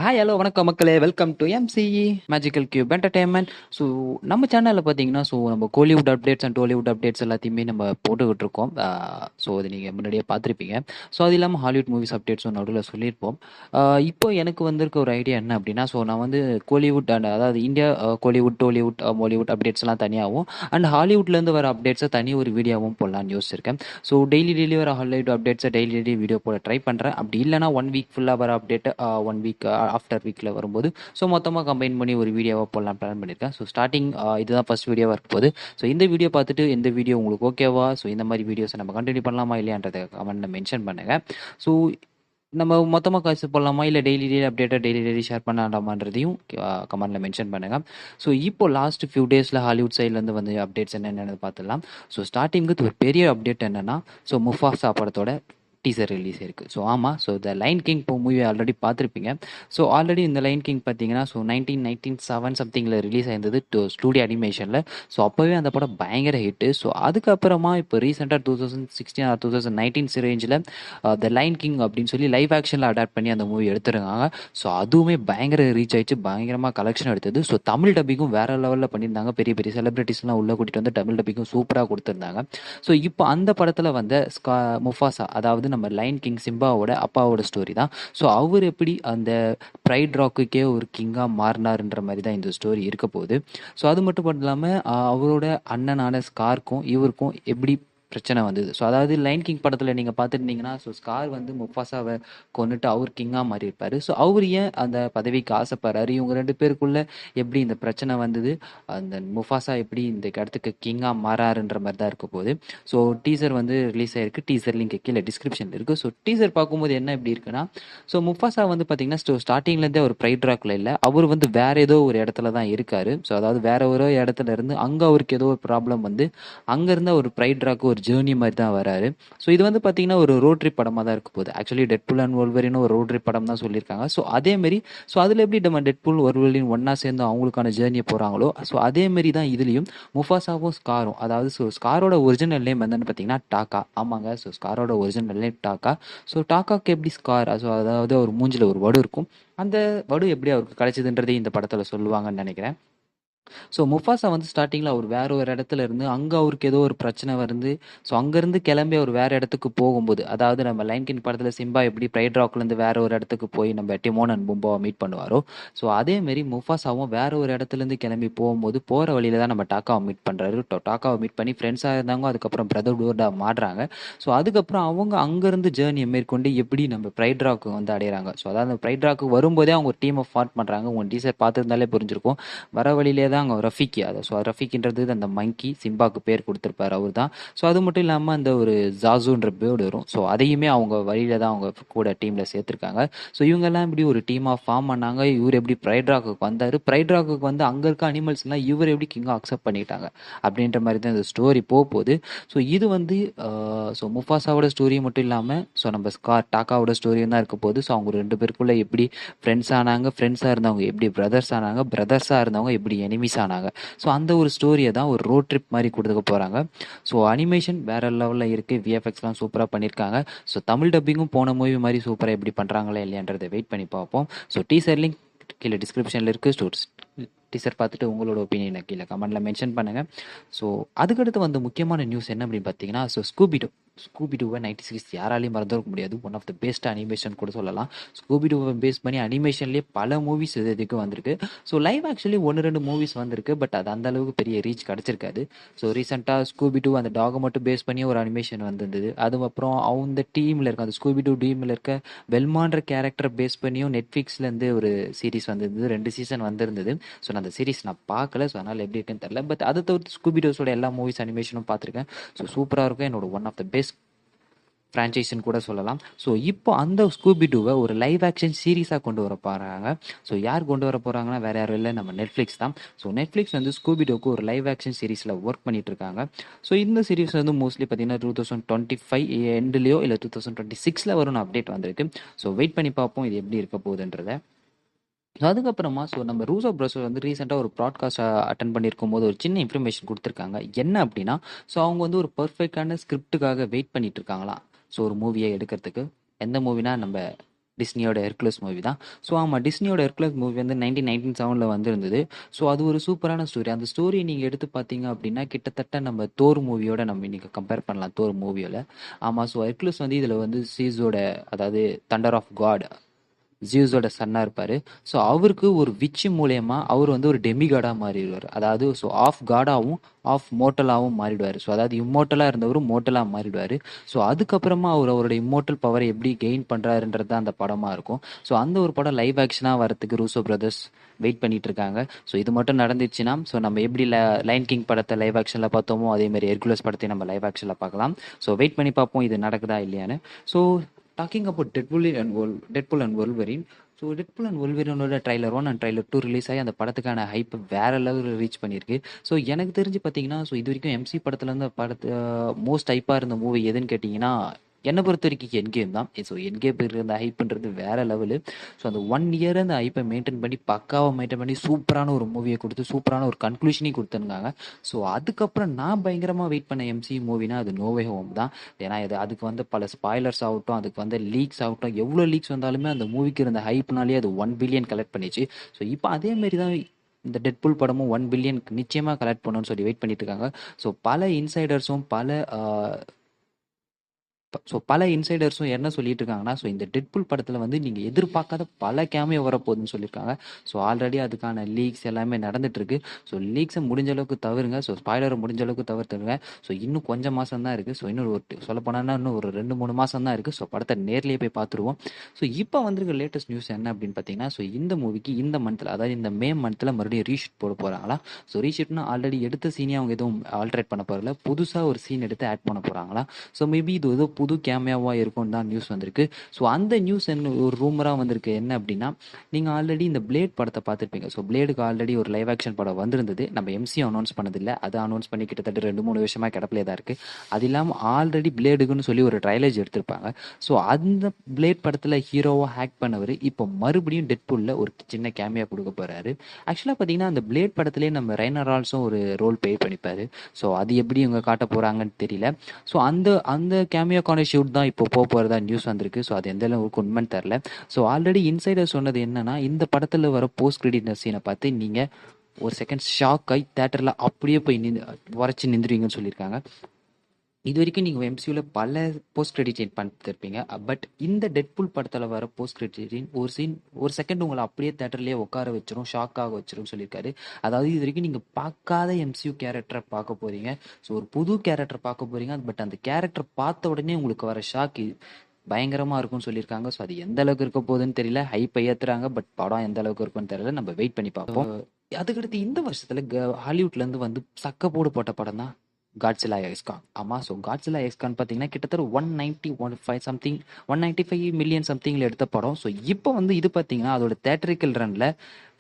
Hi hello வணக்கம் மக்களே, welcome to MCE magical cube entertainment. So நம்ம சேனலில் பார்த்தீங்கன்னா நம்ம Kollywood updates and Tollywood updates எல்லாத்தையுமே நம்ம போட்டுக்கிட்டு இருக்கோம். ஸோ அது நீங்கள் முன்னாடியே பார்த்துருப்பீங்க. ஸோ அது இல்லாமல் ஹாலிவுட் மூவிஸ் அப்டேட்ஸும் நடுவில் சொல்லியிருப்போம். இப்போ எனக்கு வந்திருக்க ஒரு ஐடியா என்ன அப்படின்னா, நான் வந்து கோலிவுட் அண்ட் அதாவது India Kollywood Tollywood Mollywood updates எல்லாம் தனியாகவும் அண்ட் ஹாலிவுட்லேருந்து வர அப்டேட்ஸை தனி ஒரு வீடியோவும் போடலான்னு யோசிச்சிருக்கேன். ஸோ டெய்லி வர ஹாலிவுட் அப்டேட்ஸை டெய்லி வீடியோ போட ட்ரை பண்ணுறேன். அப்படி இல்லைனா 1 வீக் ஃபுல்லாக வர அப்டேட்டை 1 வீக் ஆஃப்டர் வீக்கில் வரும்போது மொத்தமாக கம்பைன் பண்ணி ஒரு வீடியோவாக போடலாம் பிளான் பண்ணியிருக்கேன். ஸ்டார்டிங் இதுதான் ஃபர்ஸ்ட் வீடியோவாக இருக்க போகுது. இந்த வீடியோ பார்த்துட்டு எந்த வீடியோ உங்களுக்கு ஓகேவா, இந்த மாதிரி வீடியோஸை நம்ம கண்டினியூ பண்ணலாமா இல்லையான்றதை கமெண்ட்டில் மென்ஷன் பண்ணுங்கள். ஸோ நம்ம மொத்தமாக காசு போடலாமா இல்லை டெய்லி அப்டேட்டை டெய்லி ஷேர் பண்ணலாமான்றதையும் கமெண்ட்டில் மென்ஷன் பண்ணுங்கள். இப்போ லாஸ்ட் ஃபியூ டேஸில் ஹாலிவுட் சைட்லேருந்து வந்து அப்டேட்ஸ் என்னென்னு பார்த்துடலாம். ஸ்டார்டிங்கு ஒரு பெரிய அப்டேட் என்னென்னா, முஃபாசா படத்தோட டீசர் ரிலீஸ் இருக்குது. ஆமாம், the line king movie already பார்த்துருப்பீங்க. ஆல்ரெடி இந்த லைன் கிங் பார்த்தீங்கன்னா 1997 சம்திங்கில் ரிலீஸ் ஆயிருந்தது ஸ்டூடியோ அனிமேஷனில். அப்போவே அந்த படம் பயங்கர ஹிட்டு. அதுக்கப்புறமா இப்போ ரீசெண்டாக 2016 ஆர் 2019 ரேஞ்சில் த லைன் கிங் அப்படின்னு சொல்லி லைவ் ஆக்ஷனில் அடாப்ட் பண்ணி அந்த மூவி எடுத்துருக்காங்க. அதுவுமே பயங்கர ரீச் ஆயிடுச்சு, பயங்கரமாக கலெக்ஷன் எடுத்தது. தமிழ் டப்பிங்கும் வேற லெவலில் பண்ணியிருந்தாங்க. பெரிய பெரிய செலிபிரிட்டிஸ்லாம் உள்ளே கூட்டிகிட்டு வந்து தமிழ் டப்பிங்கும் சூப்பராக கொடுத்துருந்தாங்க. இப்போ அந்த படத்தில் வந்த முஃபாசா, அதாவது நம்ம லைன் கிங் சிம்பாவோட அப்பாவோட ஸ்டோரி தான். அவர் எப்படி அந்த ப்ரைட் ராக்குக்கே ஒரு கிங்காக மாறினார்ன்ற மாதிரி தான் இந்த ஸ்டோரி இருக்க போகுது. அது மட்டும் இல்லாமல் அவரோட அண்ணனான ஸ்கார்க்கும் இவருக்கும் எப்படி பிரச்சனை வந்தது. அதாவது லைன் கிங் படத்தில் நீங்கள் பார்த்துருந்தீங்கன்னா ஸ்கார் வந்து முஃபாசாவை கொண்டுட்டு அவர் கிங்காக மாறி இருப்பார். அவர் ஏன் அந்த பதவிக்கு ஆசைப்படுறாரு, இவங்க ரெண்டு பேருக்குள்ள எப்படி இந்த பிரச்சனை வந்தது, அந்த முஃபாசா எப்படி இந்த இடத்துக்கு கிங்காக மாறாருன்ற மாதிரி தான் இருக்க போகுது. டீசர் வந்து ரிலீஸ் ஆயிருக்கு. டீசர் லிங்க் கீழே டிஸ்கிரிப்ஷனில் இருக்குது. டீசர் பார்க்கும்போது என்ன எப்படி இருக்குன்னா, முஃபாசா வந்து பார்த்தீங்கன்னா ஸ்டார்டிங்லேருந்தே ஒரு ப்ரைட் ராக்ல இல்லை, அவர் வந்து வேற ஏதோ ஒரு இடத்துல தான் இருக்காரு. அதாவது வேற ஒரு இடத்துல இருந்து அங்கே அவருக்கு ஏதோ ஒரு ப்ராப்ளம் வந்து அங்கேருந்து ஒரு ப்ரைட் ராக்கு ஒரு ஜேர்னி மாதிரி தான் வராரு. இது வந்து பார்த்தீங்கன்னா ஒரு ரோட் ட்ரிப் படமாக தான் இருக்க போகுது. ஆக்சுவலி டெட்புல் அண்ட் வொல்வரின் ஒரு ரோட் ட்ரிப் படம் தான் சொல்லியிருக்காங்க. அதேமாரி அதில் எப்படி நம்ம டெட்புல் வொல்வரின் ஒன்றா சேர்ந்து அவங்களுக்கான ஜேர்னியை போகிறாங்களோ, அதேமாரி தான் இதுலேயும் முஃபாசாவும் ஸ்காரும், அதாவது ஸ்காரோட ஒரிஜினல் நேம் என்னன்னு பார்த்தீங்கன்னா டாக்கா. ஆமாங்க, ஸ்காரோட ஒரிஜினல் நேம் டாக்கா. டாக்காக்கு எப்படி ஸ்கார், அதாவது ஒரு மூஞ்சில் ஒரு வடு இருக்கும், அந்த வடு எப்படி அவருக்கு கிடைச்சதுன்றதையும் இந்த படத்தில் சொல்லுவாங்கன்னு நினைக்கிறேன். முஃபாசா வந்து ஸ்டார்டிங்கில் அவர் வேற ஒரு இடத்துல இருந்து அங்கே அவருக்கு ஏதோ ஒரு பிரச்சனை வந்து அங்கேருந்து கிளம்பி அவர் வேற இடத்துக்கு போகும்போது, அதாவது நம்ம லைன் கிங் படத்தில் சிம்பா எப்படி ப்ரைட் ராக்லேருந்து வேற ஒரு இடத்துக்கு போய் நம்ம டிமோன் அண்ட் பும்பாவை மீட் பண்ணுவாரோ, அதேமாரி முஃபாசாவும் வேற ஒரு இடத்துலேருந்து கிளம்பி போகும்போது போகிற வழியில தான் நம்ம டாக்காவை மீட் பண்ணுறாரு. டாக்காவை மீட் பண்ணி ஃப்ரெண்ட்ஸாக இருந்தாங்க. அதுக்கப்புறம் பிரதர்ஹுட்டா மாறுறாங்க. அதுக்கப்புறம் அவங்க அங்கேருந்து ஜேர்னியை மேற்கொண்டு எப்படி நம்ம ப்ரைட் ராக்கு வந்து அடையிறாங்க. அதாவது ப்ரைட் ராக்கு வரும்போதே அவங்க ஒரு டீமை ஃபார்ம் பண்ணுறாங்க. உங்கள் டீசர் பார்த்துருந்தாலே புரிஞ்சிருக்கும். வர வழியிலே தான் அங்கே ரஃபிக், அதை ரஃபிக்ன்றது அந்த மங்கி சிம்பாக்கு பேர் கொடுத்துருப்பாரு அவர் தான். அது மட்டும் இல்லாமல் அந்த ஒரு ஜாசுன்ற பேர்டு வரும். அதையுமே அவங்க வழியில தான் அவங்க கூட டீமில் சேர்த்துருக்காங்க. இவங்கெல்லாம் இப்படி ஒரு டீமாக ஃபார்ம் பண்ணாங்க. இவர் எப்படி ப்ரைட் ராக்குக்கு வந்தார், ப்ரைட் ராக்குக்கு வந்து அங்கே இருக்க அனிமல்ஸ்லாம் இவர் எப்படி கிங்காக அக்செப்ட் பண்ணிட்டாங்க அப்படின்ற மாதிரி தான் இந்த ஸ்டோரி போகுது. இது வந்து முஃபாசாவோட ஸ்டோரி மட்டும் இல்லாமல் நம்ம ஸ்கார் டாக்காவோட ஸ்டோரியும் தான் இருக்க போகுது. அவங்க ரெண்டு பேருக்குள்ள எப்படி ஃப்ரெண்ட்ஸ் ஆனாங்க, ஃப்ரெண்ட்ஸாக இருந்தவங்க எப்படி பிரதர்ஸ் ஆனாங்க, பிரதர்ஸாக இருந்தவங்க எப்படி எனிமிஸ் ஆனாங்க. அந்த ஒரு ஸ்டோரியை தான் ஒரு ரோட் ட்ரிப் மாதிரி கொடுத்துக்க போகிறாங்க. அனிமேஷன் வேற லெவலில் இருக்குது, விஎஃப்எக்ஸ்லாம் சூப்பராக பண்ணியிருக்காங்க. தமிழ் டப்பிங்கும் போன மூவி மாதிரி சூப்பராக எப்படி பண்ணுறாங்களா இல்லையான்றதை வெயிட் பண்ணி பார்ப்போம். டீசர் லிங்க் கீழே டிஸ்கிரிப்ஷனில் இருக்குது. டீசர் பார்த்துட்டு உங்களோட ஒப்பீனியனை கீழே கமெண்ட்டில் மென்ஷன் பண்ணுங்கள். அதுக்கடுத்து வந்து முக்கியமான நியூஸ் என்ன அப்படின்னு பார்த்தீங்கன்னா, ஸ்கூபிடூவை 96 யாராலையும் மறந்துருக்க முடியாது. One of the best animation கூட சொல்லலாம். ஸ்கூபிடூவை பேஸ் பண்ணி அனிமேஷன்லேயே பல மூவிஸ் இதுக்கு வந்திருக்கு. லைவ் ஆக்சுவலி 1-2 மூவிஸ் வந்திருக்கு, பட் அது அந்த அளவுக்கு பெரிய ரீச் கிடச்சிருக்காது. ரீசெண்டாக ஸ்கூபிடூ அந்த டாகை மட்டும் பேஸ் பண்ணி ஒரு அனிமேஷன் வந்திருந்தது. அதுக்கப்புறம் அந்த டீமில் இருக்க அந்த ஸ்கூபிடூ டீமில் இருக்க வெல்மான்ற கேரக்டரை பேஸ் பண்ணியும் நெட்ஃப்ளிக்ஸ்லேருந்து ஒரு சீரிஸ் வந்திருந்தது. 2 சீசன் வந்திருந்தது. நான் அந்த சீரிஸ் நான் பார்க்கல, அதனால் எப்படி இருக்குன்னு தெரியல. பட் அதை தவிர்த்து ஸ்கூபிடோஸோட எல்லா மூவிஸ் அனிமேஷனும் பார்த்துருக்கேன். சூப்பராக இருக்கும். என்னோட ஒன் ஆஃப் த பெஸ்ட் ஃப்ரான்ச்சைஸ்ன்னு கூட சொல்லலாம். இப்போ அந்த ஸ்கூபிடூவை ஒரு லைவ் ஆக்ஷன் சீரீஸாக கொண்டு வர போகிறாங்க. யார் கொண்டு வர போகிறாங்கன்னா வேற யாரும் இல்லை, நம்ம நெட்ஃப்ளிக்ஸ் தான். நெட்ஃப்ளிக்ஸ் வந்து ஸ்கூபிடோக்கு ஒரு லைவ் ஆக்ஷன் சீரீஸில் ஒர்க் பண்ணிட்டு இருக்காங்க. இந்த சீரீஸ் வந்து மோஸ்ட்லி பார்த்தீங்கன்னா 2025 எண்ட்லேயோ இல்லை 2026 வரும்னு அப்டேட் வந்திருக்கு. வெயிட் பண்ணி பார்ப்போம் இது எப்படி இருக்க போகுதுன்றதை. அதுக்கப்புறமா நம்ம ரூசோ ப்ரோஸ் வந்து ரீசெண்டாக ஒரு ப்ராட்காஸ்ட் அட்டன் பண்ணியிருக்கும் போது ஒரு சின்ன இன்ஃபர்மேஷன் கொடுத்துருக்காங்க. என்ன அப்படின்னா, அவங்க வந்து ஒரு பர்ஃபெக்டான ஸ்கிரிப்டுக்காக வெயிட் பண்ணிட்டு இருக்காங்களாம். ஒரு மூவியை எடுக்கிறதுக்கு. எந்த மூவினா நம்ம டிஸ்னியோட ஹெர்குலஸ் மூவி தான். ஸோ ஆமாம், டிஸ்னியோட ஹெர்குலஸ் மூவி வந்து 1997 வந்திருந்தது. ஸோ அது ஒரு சூப்பரான ஸ்டோரி. அந்த ஸ்டோரியை நீங்கள் எடுத்து பார்த்தீங்க அப்படின்னா கிட்டத்தட்ட நம்ம தோர் மூவியோட நம்ம இன்னைக்கு கம்பேர் பண்ணலாம். தோர் மூவியோட ஆமாம். ஸோ ஹெர்குலஸ் வந்து இதில் வந்து சீஸோட, அதாவது தண்டர் ஆஃப் காட், ஜியூஸோட சன்னா இருப்பாரு. ஸோ அவருக்கு ஒரு விச்சு மூலியமா அவர் வந்து ஒரு டெமிகாடா மாறிடுவார். அதாவது ஸோ ஆஃப் காடாவும் ஆஃப் மோட்டலாகவும் மாறிடுவார். ஸோ அதாவது இம்மோட்டலா இருந்தவர் மோட்டலா மாறிடுவார். ஸோ அதுக்கப்புறமா அவர் அவரோட இம்மோட்டல் பவரை எப்படி கெயின் பண்றாருன்றது தான் அந்த படமா இருக்கும். ஸோ அந்த ஒரு படம் லைவ் ஆக்ஷனா வரதுக்கு ரூசோ பிரதர்ஸ் வெயிட் பண்ணிட்டு இருக்காங்க. ஸோ இது மட்டும் நடந்துச்சுன்னா ஸோ நம்ம எப்படி லைன் கிங் படத்தை லைவ் ஆக்ஷன்ல பார்த்தோமோ அதே மாதிரி ஹெர்குலஸ் படத்தையும் நம்ம லைவ் ஆக்ஷன்ல பார்க்கலாம். ஸோ வெயிட் பண்ணி பார்ப்போம் இது நடக்குதா இல்லையான்னு. So talking about Deadpool and Wolverine. So Deadpool and வொல்வரினோட ட்ரைலர் 1 அண்ட் ட்ரைலர் 2 ரிலீஸ் ஆகி அந்த படத்துக்கான ஹைப் வேற லெவலில் ரீச் பண்ணியிருக்கு. ஸோ எனக்கு தெரிஞ்சு பார்த்தீங்கன்னா ஸோ இது வரைக்கும் எம்சி படத்துல இருந்து படத்து மோஸ்ட் ஹைப்பாக இருந்த மூவி எதுன்னு கேட்டிங்கன்னா என்னை பொறுத்த வரைக்கும் என் கேம் தான். ஸோ என் கேம் இருந்த ஹைப்புன்றது வேற லெவலு. ஸோ அந்த 1 இயர் அந்த ஹைப்பை மெயின்டைன் பண்ணி பக்காவாக மெயின்டைன் பண்ணி சூப்பரான ஒரு மூவியை கொடுத்து சூப்பரான ஒரு கன்க்ளூஷனையும் கொடுத்துருந்தாங்க. ஸோ அதுக்கப்புறம் நான் பயங்கரமாக வெயிட் பண்ண எம்சி மூவினா அது நோவே ஹோம் தான். ஏன்னா இது அதுக்கு வந்து பல ஸ்பாய்லர்ஸ் ஆகட்டும், அதுக்கு வந்து லீக்ஸ் ஆகட்டும், எவ்வளோ லீக்ஸ் வந்தாலுமே அந்த மூவிக்கு இருந்த ஹைப்னாலே அது 1 பில்லியன் கலெக்ட் பண்ணிச்சு. ஸோ இப்போ அதே மாதிரி தான் இந்த டெட்புல் படமும் 1 பில்லியன் நிச்சயமாக கலெக்ட் பண்ணணும்னு சொல்லி வெயிட் பண்ணிட்டு இருக்காங்க. ஸோ பல இன்சைடர்ஸும் பல இன்சைடர்ஸும் என்ன சொல்லிட்டு இருக்காங்கன்னா ஸோ இந்த டெட்புல் படத்தில் வந்து நீங்கள் எதிர்பார்க்காத பல கேமியோ வரப்போகுதுன்னு சொல்லியிருக்காங்க. ஸோ ஆல்ரெடி அதுக்கான லீக்ஸ் எல்லாமே நடந்துட்டு இருக்கு. ஸோ லீக்ஸை முடிஞ்ச அளவுக்கு தவிருங்க. ஸோ ஸ்பாய்லரை முடிஞ்ச அளவுக்கு தவிர்த்துருங்க. ஸோ இன்னும் கொஞ்சம் மாதம் தான் இருக்குது. ஸோ இன்னும் ஒரு சொல்லப்போனா இன்னும் ஒரு 2-3 மாதம் தான் இருக்குது. ஸோ படத்தை நேர்லேயே போய் பார்த்துருவோம். ஸோ இப்போ வந்திருக்க லேட்டஸ்ட் நியூஸ் என்ன அப்படின்னு பார்த்தீங்கன்னா ஸோ இந்த மூவிக்கு இந்த மந்தில், அதாவது இந்த மே மந்தில் மறுபடியும் ரீஷூட் போட போகிறாங்களா. ஸோ ரீஷூட்னா ஆல்ரெடி எடுத்த சீனே அவங்க எதுவும் ஆல்ட்ரேட் பண்ண போகிறல, புதுசாக ஒரு சீன் எடுத்து ஆட் பண்ண போகிறாங்களா. ஸோ மேபி இது ஏதோ புது கேமியாவாக இருக்கும்னு தான் நியூஸ் வந்திருக்கு. ஸோ அந்த நியூஸ் என்ன ஒரு ரூமராக வந்திருக்கு என்ன அப்படின்னா, நீங்கள் ஆல்ரெடி இந்த பிளேட் படத்தை பார்த்துருப்பீங்க. ஸோ பிளேடுக்கு ஆல்ரெடி ஒரு லைவ் ஆக்ஷன் படம் வந்திருந்தது. நம்ம எம்சியும் அனௌன்ஸ் பண்ணதில்லை. அதை அனௌன்ஸ் பண்ணி கிட்டத்தட்ட 2-3 வருஷமாக கிடப்பிலே தான் இருக்குது. அது இல்லாமல் ஆல்ரெடி பிளேடுக்குன்னு சொல்லி ஒரு ட்ரைலேஜ் எடுத்திருப்பாங்க. ஸோ அந்த பிளேட் படத்தில் ஹீரோவாக ஹேக் பண்ணவர் இப்போ மறுபடியும் டெட்புல்ல ஒரு சின்ன கேமியா கொடுக்க போகிறாரு. ஆக்சுவலாக பார்த்தீங்கன்னா அந்த பிளேட் படத்துலேயே நம்ம ரைனர் ஆல்ஸும் ஒரு ரோல் ப்ளே பண்ணிப்பாரு. ஸோ அது எப்படி இவங்க காட்ட போகிறாங்கன்னு தெரியல. ஸோ அந்த அந்த கேமியோக்கான ஷூட் தான் இப்போ போகிறதா நியூஸ் வந்திருக்கு. ஸோ அது எந்த அளவுக்கு உண்மைன்னு தெரில. ஸோ ஆல்ரெடி இன்சைடர் சொன்னது என்னன்னா இந்த படத்தில் வர போஸ்ட் கிரெடிட் சீனை பார்த்து நீங்கள் ஒரு செகண்ட் ஷாக் ஆகி தேட்டரில் அப்படியே போய் உரைச்சி நின்றுவீங்கன்னு சொல்லியிருக்காங்க. இது வரைக்கும் நீங்கள் எம்சியூவில் பல போஸ்ட் கிரெடிட் சீன் பார்த்துருப்பீங்க. பட் இந்த டெட்புல் படத்தில் வர போஸ்ட் கிரெடிட் சீன் ஒரு சீன் ஒரு செகண்ட் உங்களை அப்படியே தேட்டர்லேயே உட்கார வச்சிரும், ஷாக்காக வச்சிரும் சொல்லியிருக்காரு. அதாவது இது வரைக்கும் நீங்கள் பார்க்காத எம்சியூ கேரக்டரை பார்க்க போகிறீங்க. ஸோ ஒரு புது கேரக்டர் பார்க்க போகிறீங்க. பட் அந்த கேரக்டர் பார்த்த உடனே உங்களுக்கு வர ஷாக் பயங்கரமாக இருக்கும்னு சொல்லியிருக்காங்க. ஸோ அது எந்த அளவுக்கு இருக்க போகுதுன்னு தெரியல. ஹைப்பை ஏற்றுறாங்க. பட் படம் எந்த அளவுக்கு இருக்குன்னு தெரியல. நம்ம வெயிட் பண்ணி பார்ப்போம். அதுக்கடுத்து இந்த வருஷத்தில் ஹாலிவுட்லேருந்து வந்து சக்கப்போடு போட்ட படம் தான் காட்ஸிலா எக்ஸ்கான். ஆமாம். ஸோ காட்ஸிலா எக்ஸ்கான் பார்த்தீங்கன்னா கிட்டத்தட்ட 195 மில்லியன் சம்திங்கில் எடுத்த படம். ஸோ இப்போ வந்து இது பார்த்தீங்கன்னா அதோட தேட்டரிக்கல் ரனில்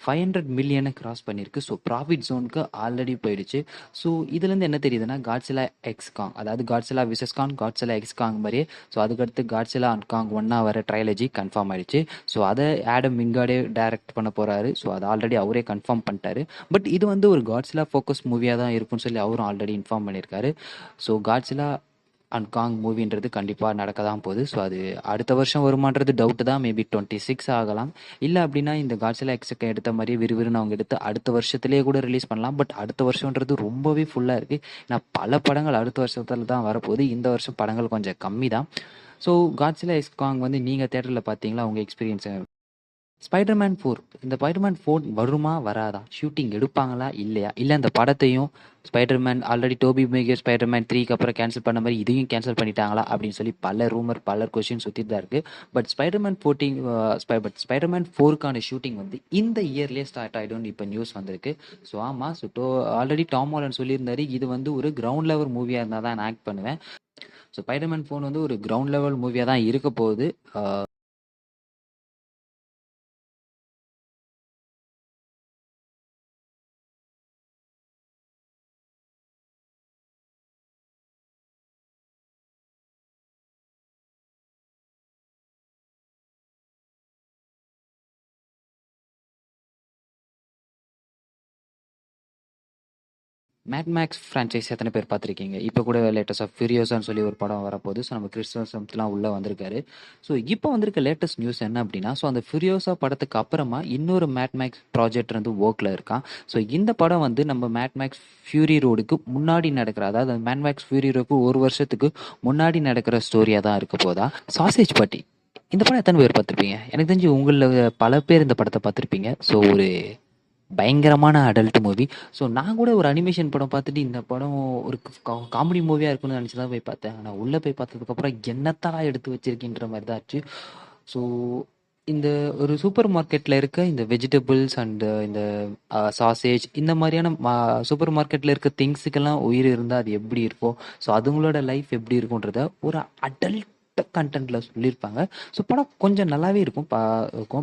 500 மில்லியனை கிராஸ் பண்ணியிருக்கு. ஸோ ப்ராஃபிட் ஜோனுக்கு ஆல்ரெடி போயிடுச்சு. ஸோ இதுலேருந்து என்ன தெரியுதுன்னா காட்ஸிலா எக்ஸ்காங், அதாவது காட்ஸிலா விசஸ் காங், காட்ஸிலா எக்ஸ்காங் மாதிரியே ஸோ அதுக்கடுத்து காட்ஸிலா அண்ட் காங் ஒன்றா வர ட்ரைலஜி கன்ஃபார்ம் ஆயிடுச்சு. ஸோ அதை ஆடம் விங்கார்டே டைரக்ட் பண்ண போகிறாரு. ஸோ அதை ஆல்ரெடி அவரே கன்ஃபார்ம் பண்ணிட்டாரு. பட் இது வந்து ஒரு காட்ஸிலா ஃபோக்கஸ் மூவியாக தான் இருக்கும்னு சொல்லி அவரும் ஆல்ரெடி இன்ஃபார்ம் பண்ணியிருக்காரு. ஸோ காட்ஸிலா அண்ட் காங் மூவின்றது கண்டிப்பாக நடக்க தான் போகுது. ஸோ அது அடுத்த வருஷம் வருமானது டவுட்டு தான். மேபி 26 ஆகலாம். இல்லை அப்படின்னா இந்த காட்ஸிலா எக்ஸுக்கு எடுத்த மாதிரி விறுவிறுன்னு அவங்க எடுத்து அடுத்த வருஷத்துலேயே கூட ரிலீஸ் பண்ணலாம். பட் அடுத்த வருஷன்றது ரொம்பவே ஃபுல்லாக இருக்குது. ஏன்னா பல படங்கள் அடுத்த வருஷத்துல தான் வரப்போகுது. இந்த வருஷம் படங்கள் கொஞ்சம் கம்மி தான். ஸோ காட்ஸிலா எக்ஸ் காங் வந்து நீங்கள் தேட்டரில் பார்த்தீங்களா? உங்கள் எக்ஸ்பீரியன்ஸை. ஸ்பைடர்மேன் 4, இந்த ஸ்பைடர்மேன் 4 வருமா வராதா? ஷூட்டிங் எடுப்பாங்களா இல்லையா? இல்லை அந்த படத்தையும் Spiderman already Tobey Maguire Spiderman 3க்கு அப்புறம் கேன்சல் பண்ண மாதிரி இதையும் கேன்சல் பண்ணிட்டாங்களா அப்படின்னு சொல்லி பல ரூமர் பல கொஸ்டின் சுற்றிட்டு தான் இருக்குது. பட் ஸ்பைடர்மேன் 4க்கான ஷூட்டிங் வந்து இந்த இயர்லேயே ஸ்டார்ட் ஆகிடும்னு இப்போ நியூஸ் வந்திருக்கு. ஸோ ஆமாம். ஸோ ஆல்ரெடி டாம் ஹாலண்ட் சொல்லியிருந்தாரு இது வந்து ஒரு கிரவுண்ட் லெவல் மூவியாக இருந்தால் தான் நான் ஆக்ட் பண்ணுவேன். ஸோ ஸ்பைடர்மேன் 4 வந்து ஒரு கிரவுண்ட் லெவல் மூவியாக தான் இருக்க போகுது. மேட் மேக்ஸ் ஃப்ரான்ச்சைஸ் எத்தனை பேர் பார்த்துருக்கீங்க? இப்போ கூட லேட்டஸ்ட்டாக ஃபியூரியோசான்னு சொல்லி ஒரு படம் வரப்போகுது. ஸோ நம்ம கிறிஸ்டோஸ்லாம் உள்ளே வந்திருக்காரு. ஸோ இப்போ வந்திருக்க லேட்டஸ்ட் நியூஸ் என்ன அப்படின்னா, ஸோ அந்த ஃபியூரியோசா படத்துக்கு அப்புறமா இன்னொரு மேட் மேக்ஸ் ப்ராஜெக்ட் வந்து ஒர்க்கில் இருக்கான். ஸோ இந்த படம் வந்து நம்ம மேட் மேக்ஸ் ஃபியூரி ரோடுக்கு முன்னாடி நடக்கிற, அதாவது மேட் மேக்ஸ் ஃபியூரி ரோடுக்கு ஒரு வருஷத்துக்கு முன்னாடி நடக்கிற ஸ்டோரியாக தான் இருக்க போதா. சாசேஜ் பார்ட்டி இந்த படம் எத்தனை பேர் பார்த்துருப்பீங்க? எனக்கு தெரிஞ்சு உங்களில் பல பேர் இந்த படத்தை பார்த்துருப்பீங்க. ஸோ ஒரு பயங்கரமான அடல்ட் மூவி. ஸோ நான் கூட ஒரு அனிமேஷன் படம் பார்த்துட்டு இந்த படம் ஒரு காமெடி மூவியாக இருக்கும்னு நினச்சி தான் போய் பார்த்தேன். ஆனால் உள்ளே போய் பார்த்ததுக்கப்புறம் என்னத்தெல்லாம் எடுத்து வச்சிருக்கின்ற மாதிரி தான் ஆச்சு. ஸோ இந்த ஒரு சூப்பர் மார்க்கெட்டில் இருக்க இந்த வெஜிடபிள்ஸ் அண்டு இந்த சாசேஜ் இந்த மாதிரியான சூப்பர் மார்க்கெட்டில் இருக்க திங்ஸுக்கெல்லாம் உயிர் இருந்தால் அது எப்படி இருக்கும், ஸோ அதுங்களோட லைஃப் எப்படி இருக்குன்றத ஒரு அடல்ட் கண்டென்ட்ல சொல்லியிருப்பாங்க. ஸோ படம் கொஞ்சம் நல்லாவே இருக்கும்.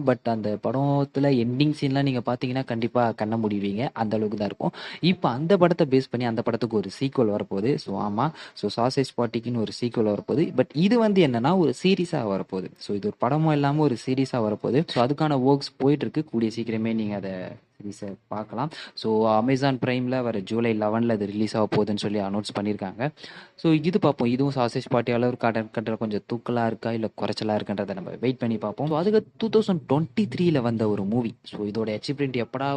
பட் அந்த படத்தில் எண்டிங் சீன்லாம் நீங்கள் பார்த்தீங்கன்னா கண்டிப்பாக கண்ண முடிவீங்க, அந்த அளவுக்கு தான் இருக்கும். இப்போ அந்த படத்தை பேஸ் பண்ணி அந்த படத்துக்கு ஒரு சீக்வல் வரப்போகுது. ஸோ ஆமாம், ஸோ சாசேஜ் பார்ட்டிக்குன்னு ஒரு சீக்வல் வரப்போகுது. பட் இது வந்து என்னன்னா ஒரு சீரீஸாக வரப்போகுது. ஸோ இது ஒரு படமும் இல்லாமல் ஒரு சீரீஸாக வரப்போகுது. ஸோ அதுக்கான ஒர்க்ஸ் போயிட்டு இருக்கு. கூடிய சீக்கிரமே நீங்கள் அதை சீரீஸை பார்க்கலாம். ஸோ அமேசான் ப்ரைமில் வர ஜூலை 11 அது ரிலீஸ் ஆக போகுதுன்னு சொல்லி அனௌன்ஸ் பண்ணியிருக்காங்க. ஸோ இது பார்ப்போம். இதுவும் சாசேஜ் பார்ட்டி அளவு கண்டில் கொஞ்சம் தூக்கலாக இருக்கா இல்லை குறைச்சலாக இருக்குன்றதை நம்ம வெயிட் பண்ணி பார்ப்போம். ஸோ அதுக்கு 2023 வந்த ஒரு மூவி. ஸோ இதோட அச்சீவ்மெண்ட் எப்படா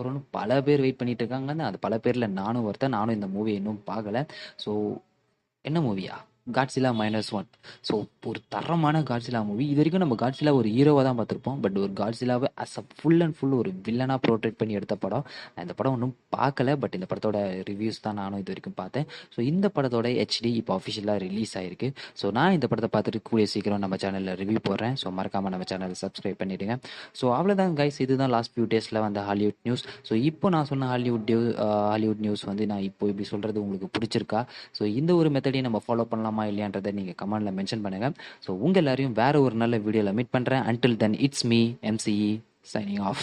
வரும்னு பல பேர் வெயிட் பண்ணிட்டு இருக்காங்க. அது பல பேரில் நானும் ஒருத்தன். நானும் இந்த மூவி இன்னும் பார்க்கல. ஸோ என்ன மூவியா? காட்ஸிலா -1. ஸோ ஒரு தரமான காட்ஸிலா மூவி. இது வரைக்கும் நம்ம காட்ஸிலா ஒரு ஹீரோவாக தான் பார்த்துருப்போம். பட் ஒரு காட்ஸிலாவை as a full and full ஒரு வில்லனாக ப்ரோட்ரேட் பண்ணி எடுத்த படம். நான் இந்த படம் ஒன்றும் பார்க்கல. பட் இந்த படத்தோட ரிவ்யூஸ் தான் நானும் இது வரைக்கும் பார்த்தேன். ஸோ இந்த படத்தோட HD இப்போ அஃபிஷியலாக ரிலீஸ் ஆயிருக்கு. ஸோ நான் இந்த படத்தை பார்த்துட்டு கூடிய சீக்கிரம் நம்ம சேனலில் ரிவ்யூ போடுறேன். ஸோ மறக்காமல் நம்ம சேனலை சப்ஸ்கிரைப் பண்ணிவிடுங்க. ஸோ அவ்வளோதான் கைஸ், இதுதான் லாஸ்ட் ஃபியூ டேஸில் வந்த ஹாலிவுட் நியூஸ். ஸோ இப்போ நான் சொன்ன ஹாலிவுட் நியூஸ் வந்து நான் இப்போ இப்படி சொல்கிறது உங்களுக்கு பிடிச்சிருக்கா? ஸோ இந்த ஒரு மெத்தடையும் நம்ம ஃபாலோ பண்ணலாமா இல்லையான்றதை நீங்கள் கமெண்டில் மென்ஷன் பண்ணுங்கள். ஸோ உங்கள் எல்லாரையும் வேறு ஒரு நல்ல வீடியோவில் மீட் பண்ணுறேன். Until then it's me MCE signing off.